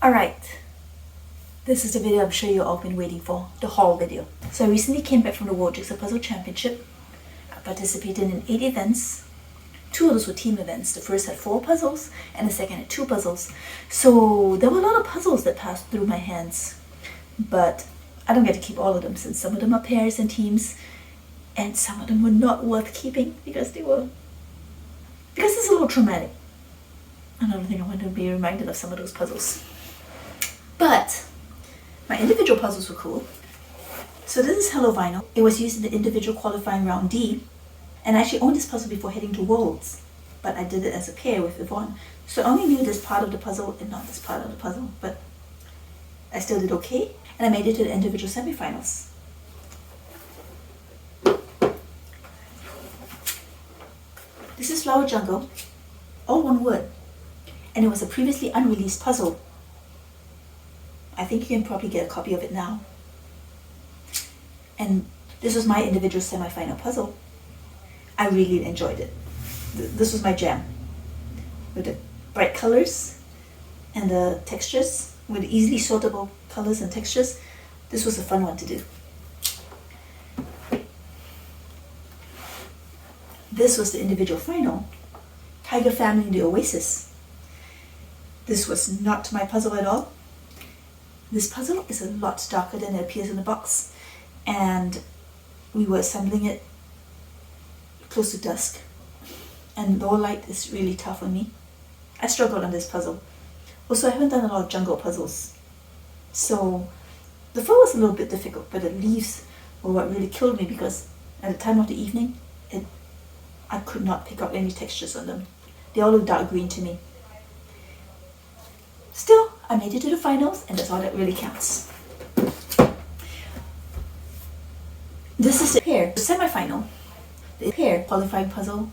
Alright, this is the video I'm sure you've all been waiting for, the haul video. So I recently came back from the World Jigsaw Puzzle Championship. I participated in 8 events. 2 of those were team events. The first had 4 puzzles and the second had 2 puzzles. So there were a lot of puzzles that passed through my hands. But I don't get to keep all of them since some of them are pairs and teams and some of them were not worth keeping because it's a little traumatic. I don't think I want to be reminded of some of those puzzles. But my individual puzzles were cool. So this is Hello Vinyl. It was used in the individual qualifying round D. And I actually owned this puzzle before heading to Worlds. But I did it as a pair with Yvonne. So I only knew this part of the puzzle and not this part of the puzzle. But I still did okay. And I made it to the individual semifinals. This is Flower Jungle. All one word. And it was a previously unreleased puzzle. I think you can probably get a copy of it now. And this was my individual semi-final puzzle. I really enjoyed it. This was my jam. With the bright colors and the textures, with easily sortable colors and textures. This was a fun one to do. This was the individual final. Tiger Family in the Oasis. This was not my puzzle at all. This puzzle is a lot darker than it appears in the box, and we were assembling it close to dusk, and low light is really tough on me. I struggled on this puzzle. Also, I haven't done a lot of jungle puzzles, so the floor was a little bit difficult, but the leaves were what really killed me because at the time of the evening, I could not pick up any textures on them. They all look dark green to me. Still, I made it to the finals, and that's all that really counts. This is the pair, the semi-final. The pair qualifying puzzle,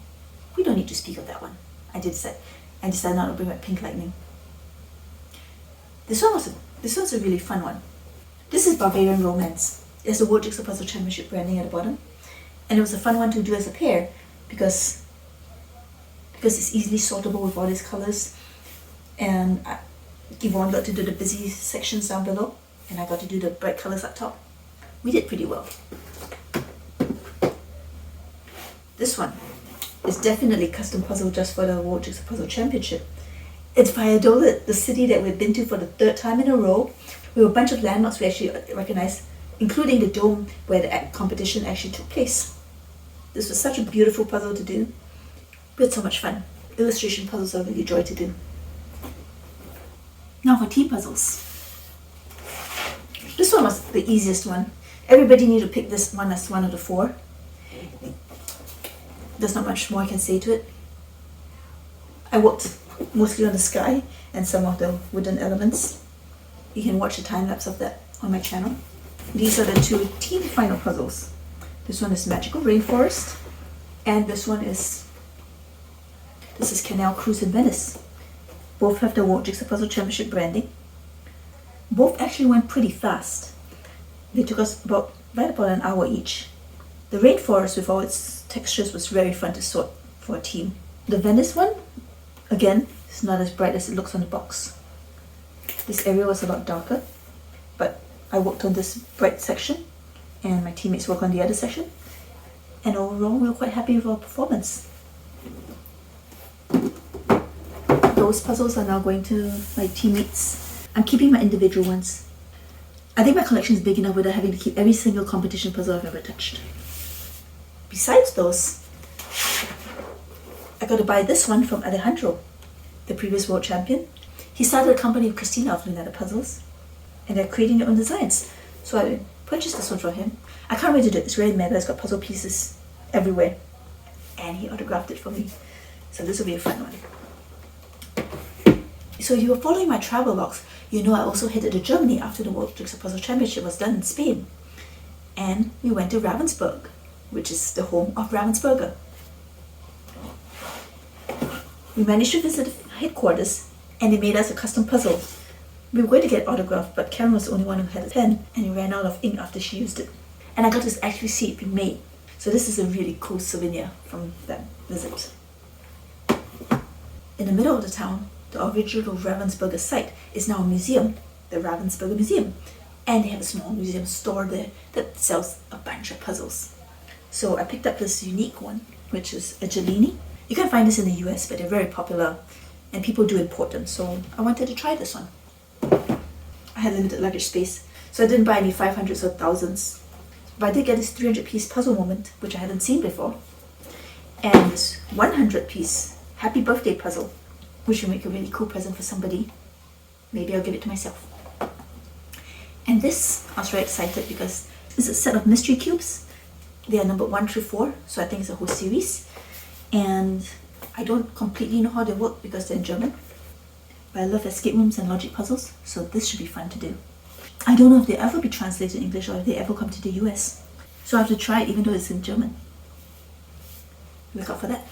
we don't need to speak of that one. I decided not to bring my pink lightning. This one's a really fun one. This is Barbarian Romance. There's the World Jigsaw Puzzle Championship branding at the bottom. And it was a fun one to do as a pair because it's easily sortable with all these colors. And Yvonne got to do the busy sections down below, and I got to do the bright colors up top. We did pretty well. This one is definitely a custom puzzle just for the World Jigsaw Puzzle Championship. It's Valladolid, the city that we've been to for the 3rd time in a row. We have a bunch of landmarks we actually recognize, including the dome where the competition actually took place. This was such a beautiful puzzle to do. We had so much fun. Illustration puzzles are really a joy to do. Now for team puzzles. This one was the easiest one. Everybody knew to pick this one as one of the 4. There's not much more I can say to it. I worked mostly on the sky and some of the wooden elements. You can watch a time lapse of that on my channel. These are the 2 team final puzzles. This one is Magical Rainforest, and this is Canal Cruise in Venice. Both have the World Jigsaw Puzzle Championship branding. Both actually went pretty fast. They took us right about an hour each. The Rainforest with all its textures was very fun to sort for a team. The Venice one, again, is not as bright as it looks on the box. This area was a lot darker, but I worked on this bright section and my teammates worked on the other section. And overall, we were quite happy with our performance. Those puzzles are now going to my teammates. I'm keeping my individual ones. I think my collection is big enough without having to keep every single competition puzzle I've ever touched. Besides those, I got to buy this one from Alejandro, the previous world champion. He started a company with Christina of Lunetta Puzzles, and they're creating their own designs. So I purchased this one from him. I can't wait to do it. It's really meta. It's got puzzle pieces everywhere. And he autographed it for me. So this will be a fun one. So if you were following my travel logs, you know I also headed to Germany after the World Jigsaw Puzzle Championship was done in Spain. And we went to Ravensburg, which is the home of Ravensburger. We managed to visit the headquarters, and they made us a custom puzzle. We were going to get autographed, but Karen was the only one who had a pen, and he ran out of ink after she used it. And I got to actually see it being made. So this is a really cool souvenir from that visit. In the middle of the town, the original Ravensburger site is now a museum, the Ravensburger Museum. And they have a small museum store there that sells a bunch of puzzles. So I picked up this unique one, which is a Gelini. You can find this in the US, but they're very popular and people do import them. So I wanted to try this one. I had limited luggage space, so I didn't buy any 500s or thousands. But I did get this 300-piece puzzle moment, which I hadn't seen before. And this 100-piece happy birthday puzzle, which will make a really cool present for somebody. Maybe I'll give it to myself. And this, I was very excited because it's a set of mystery cubes. They are numbered 1 through 4, so I think it's a whole series. And I don't completely know how they work because they're in German. But I love escape rooms and logic puzzles, so this should be fun to do. I don't know if they'll ever be translated in English or if they ever come to the US. So I have to try it even though it's in German. Look out for that.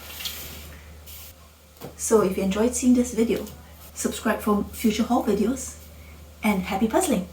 So if you enjoyed seeing this video, subscribe for future haul videos, and happy puzzling!